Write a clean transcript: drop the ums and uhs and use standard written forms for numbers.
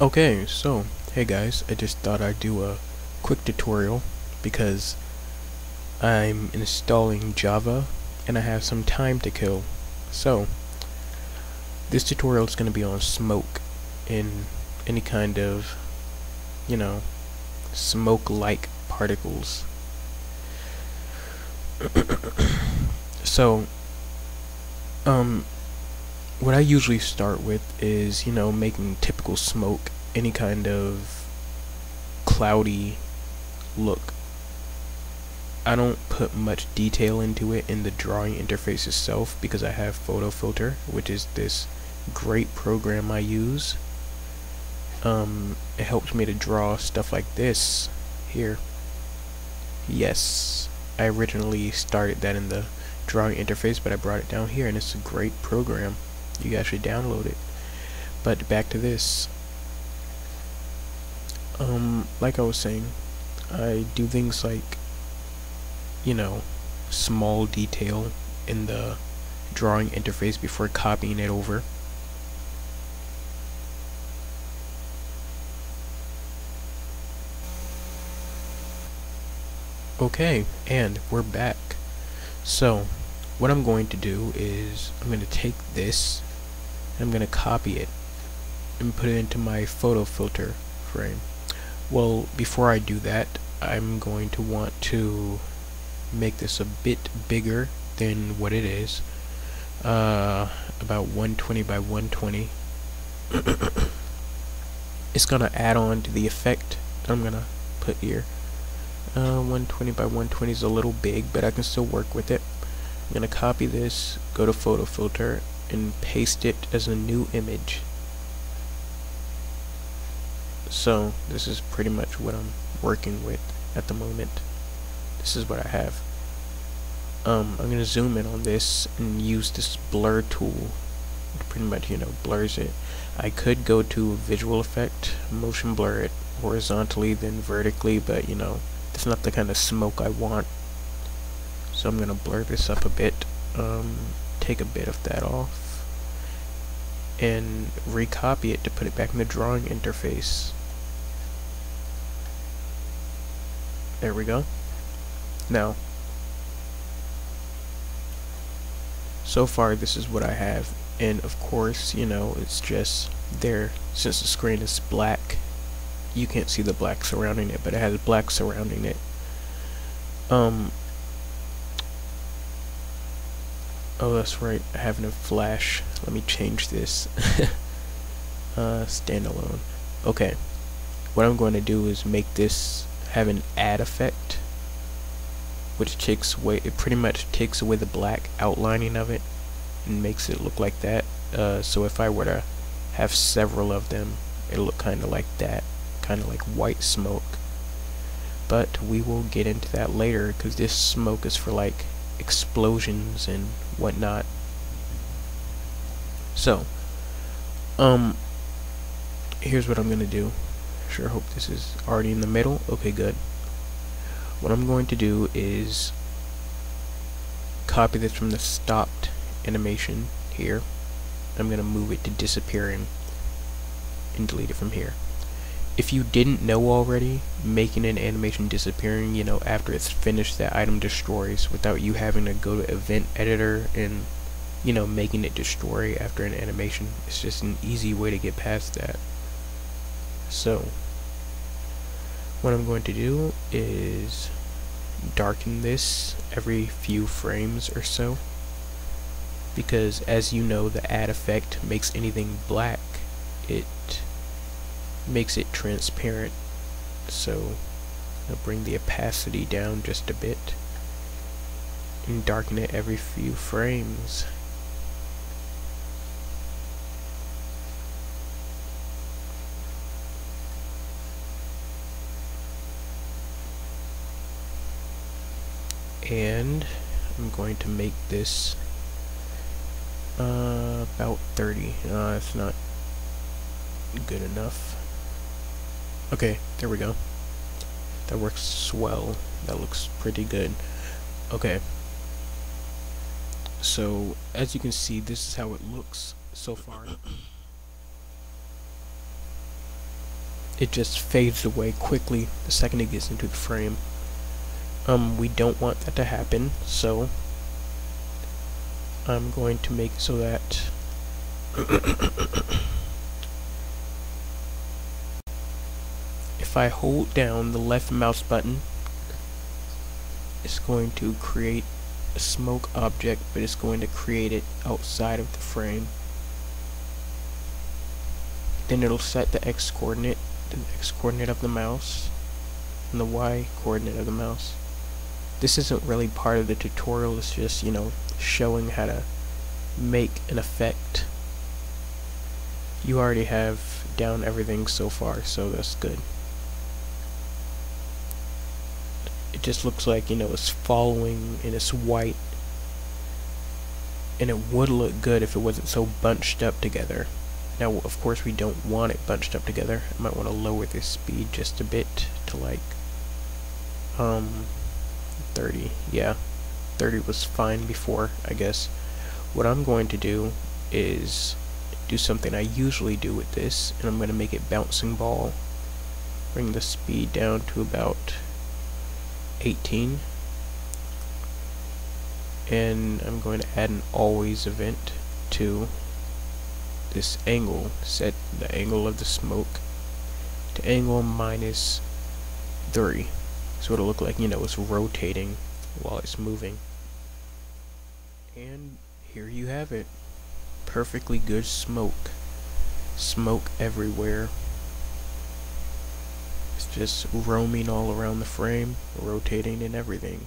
Okay, so hey guys, I just thought I'd do a quick tutorial because I'm installing Java and I have some time to kill. So, this tutorial is going to be on smoke in any kind of, you know, smoke-like particles. So, um, what I usually start with is, making typical smoke, any kind of cloudy look. I don't put much detail into it in the drawing interface itself because I have Photo Filter, which is this great program I use. It helps me to draw stuff like this here. Yes, I originally started that in the drawing interface, but I brought it down here, and it's a great program. You guys should download it. But back to this. Like I was saying, I do things like, small detail in the drawing interface before copying it over. Okay, and we're back. So, what I'm going to do is I'm going to take this, and I'm going to copy it and put it into my photo filter frame. Well, before I do that, I'm going to want to make this a bit bigger than what it is. About 120 by 120. It's gonna add on to the effect that I'm gonna put here. 120 by 120 is a little big, but I can still work with it. I'm gonna copy this, go to photo filter, and paste it as a new image. So this is pretty much what I'm working with at the moment. This is what I have. I'm gonna zoom in on this and use this blur tool. It pretty much, blurs it. I could go to visual effect, motion blur it horizontally then vertically, but that's not the kind of smoke I want. So I'm gonna blur this up a bit, take a bit of that off, and recopy it to put it back in the drawing interface. There we go. Now, so far this is what I have, and of course, it's just there. Since the screen is black, you can't see the black surrounding it, but it has black surrounding it. Oh, that's right, I have no flash. Let me change this. Standalone. Okay, what I'm going to do is make this have an add effect, which takes away, it pretty much takes away the black outlining of it and makes it look like that. So if I were to have several of them, it'll look kind of like that, kind of like white smoke. But we will get into that later because this smoke is for like explosions and whatnot. So, here's what I'm gonna do. Sure hope this is already in the middle. Okay, good. What I'm going to do is copy this from the stopped animation here. I'm going to move it to disappearing and delete it from here. If you didn't know already, making an animation disappearing, after it's finished, that item destroys without you having to go to event editor and, making it destroy after an animation. It's just an easy way to get past that. So, what I'm going to do is darken this every few frames or so, because as you know, the add effect makes anything black, it makes it transparent. So I'll bring the opacity down just a bit and darken it every few frames. And I'm going to make this about 30. It's not good enough. Okay, there we go. That works swell. That looks pretty good. Okay. So, as you can see, this is how it looks so far. it just fades away quickly the second it gets into the frame. We don't want that to happen, so I'm going to make it so that if I hold down the left mouse button, it's going to create a smoke object, but it's going to create it outside of the frame. Then it'll set the X coordinate, of the mouse, and the Y coordinate of the mouse. This isn't really part of the tutorial, it's just, you know, showing how to make an effect. You already have down everything so far, so that's good. It just looks like, you know, it's following and it's white. And it would look good if it wasn't so bunched up together. Now, of course, we don't want it bunched up together. I might want to lower this speed just a bit to like 30. Yeah, 30 was fine before, I guess. What I'm going to do is do something I usually do with this, and I'm going to make it bouncing ball. Bring the speed down to about 18. And I'm going to add an always event to this angle. Set the angle of the smoke to angle minus 3. So it'll look like, you know, it's rotating while it's moving. And here you have it. Perfectly good smoke. Smoke everywhere. It's just roaming all around the frame, rotating and everything.